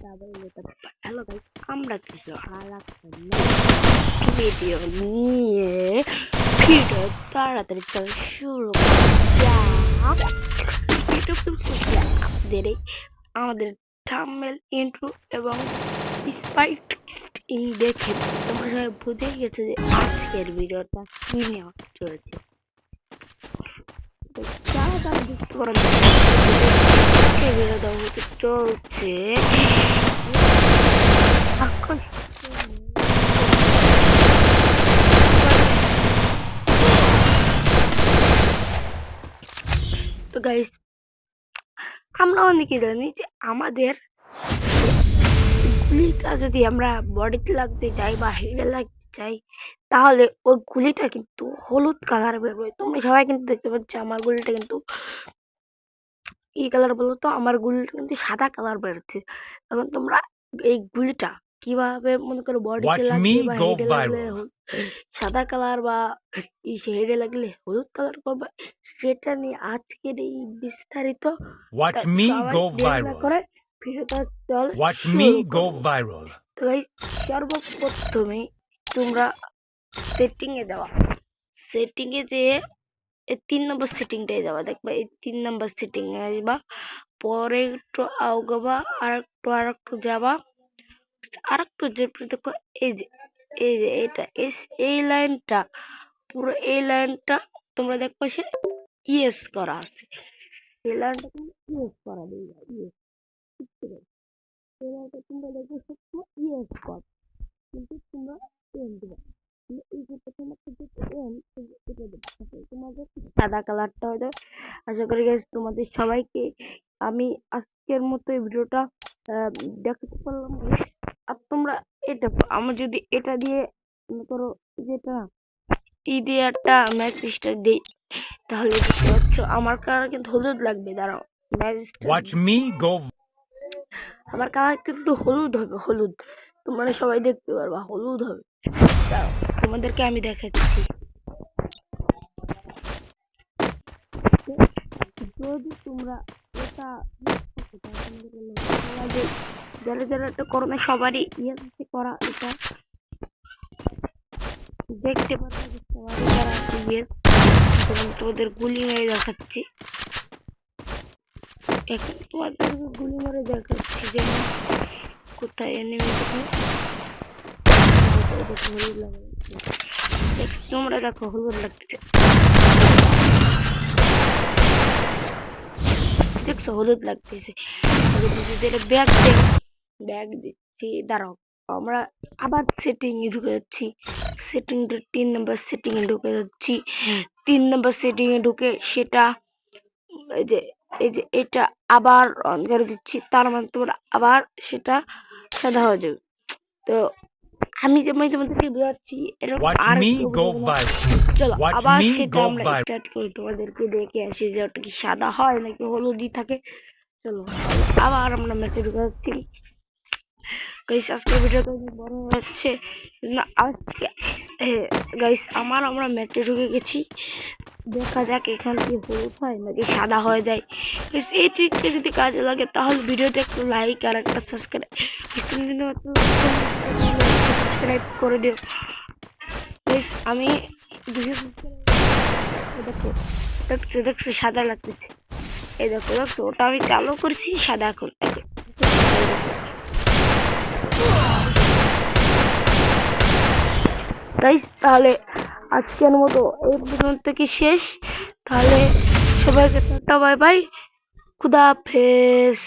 Hello guys, আমরা কিছু আলাদা ভিডিও নিয়ে ভিডিও তাড়াতাড়ি চলে শুরু আমাদের থাম্বনেল ইন্ট্রো এবং স্পাইক দেখে তোমরা সবাই বুঝে গেছে যে আজকের ভিডিওটা কি নিয়ে চলেছে। বুঝতে পারেন ভিডিওটা হতে চলছে তো গাইস, আমরা অনেকে জানি যে আমাদের গুলিটা যদি আমরা বডিতে লাগতে চাই বা হেডে লাগতে চাই তাহলে ওই গুলিটা কিন্তু হলুদ কালার বেরোয়। তোমরা সবাই কিন্তু দেখতে পাচ্ছ আমার গুলিটা কিন্তু কি কালার বলো তো, আমার গুলিটা কিন্তু সাদা কালার বেরোচ্ছে। এখন তোমরা এই গুলিটা কিভাবে মনে করো বডিতে লাগলে বা হেডে লাগলে সাদা কালার বা হেডে লাগলে হলুদ কালার করবে, সেটা নিয়ে আজকের এই বিস্তারিত করে ভিডিওটা চল। সর্বপ্রথমে তোমরা সেটিং এ যাওয়া, সেটিং এ যেয়ে এই 3 নম্বর সেটিংটায় যাবা, দেখবা এই 3 নম্বর সেটিং এ আসবা, পরে একটু আগাবা, আরেকটু যাবা, আরেকটু যে দেখো এই যে এটা এই লাইনটা, পুরো এই লাইনটা তোমরা দেখো সে ইয়েস করা আছে। এই লাইনটা কিন্তু ইয়েস করা দেই ইয়েস, এই লাইনটা তোমরা দেখো সব ইয়েস কর, কিন্তু তোমরা এন দিবা। এই যে তোমার তোমাদের সাদা কালারটা হয়ে যাবে। আশা করি গাইস তোমাদের সবাইকে আমি আজকের মতো এই ভিডিওটা দেখাতে পারলাম। আর তোমরা এটা আমার যদি এটা দিয়ে মনে করো যেটা দিয়ে একটা ম্যাচ স্টার দিই তাহলে আমার কালার কিন্তু হলুদ লাগবে। দাঁড়াও, আমার কালার কিন্তু হলুদ হবে, হলুদ তোমরা সবাই দেখতে পারবা হলুদ হবে। দাঁড়াও তোমাদেরকে আমি দেখাচ্ছি। যদি তোমরা এটা যারা যারা এটা করো না সবারই ইয়ে করা, এটা দেখতে পারবে সবারই করা ইয়ে। তোমাদের গুলি মেরে দেখাচ্ছি, এখন তোমাদের গুলি মেরে দেখাচ্ছি যে কোথায় এনিমি তোমরা দেখো হলুদ লাগতেছে, দেখছো হলুদ লাগতেছে। ব্যাগ দিচ্ছি, দাঁড়াও আমরা আবার সেটিং এ ঢুকে যাচ্ছি, সেটিং 3 নম্বর সেটিং এ ঢুকে যাচ্ছি। 3 নম্বর সেটিং এ ঢুকে সেটা এই যে এটা আবার অন করে দিচ্ছি, তার মানে তোমরা আবার সেটা সাদা হয়ে যাবে। তো আমি যেমন তোমাদেরকে বোঝাচ্ছি এরকম আর চলো আবার সেটা আমরা স্টার্ট করি, তোমাদেরকে দেখে আসি যে ওটা কি সাদা হয় নাকি হলুদই থাকে। চলো আবার আমরা ম্যাচে ঢুকে যাচ্ছি। গাইস আজকে ভিডিওটা বড় হয়ে যাচ্ছে না, আজকে গাইস আমরা ম্যাচে ঢুকে গেছি, দেখা যাক এখান থেকে হলুদ হয় নাকি সাদা হয়ে যায়। এই ট্রিকটা যদি কাজে লাগে তাহলে ভিডিওতে একটু লাইক আর একটা সাবস্ক্রাইব করে দিও। আমি দেখো সাদা লাগতেছে, এই দেখো দেখো ওটা আমি চালু করছি সাদা এখন। তাহলে আজকের মতো এই পর্যন্ত কি শেষ, তাহলে সবাইকে টাটা বাই বাই, খুদা হাফেজ।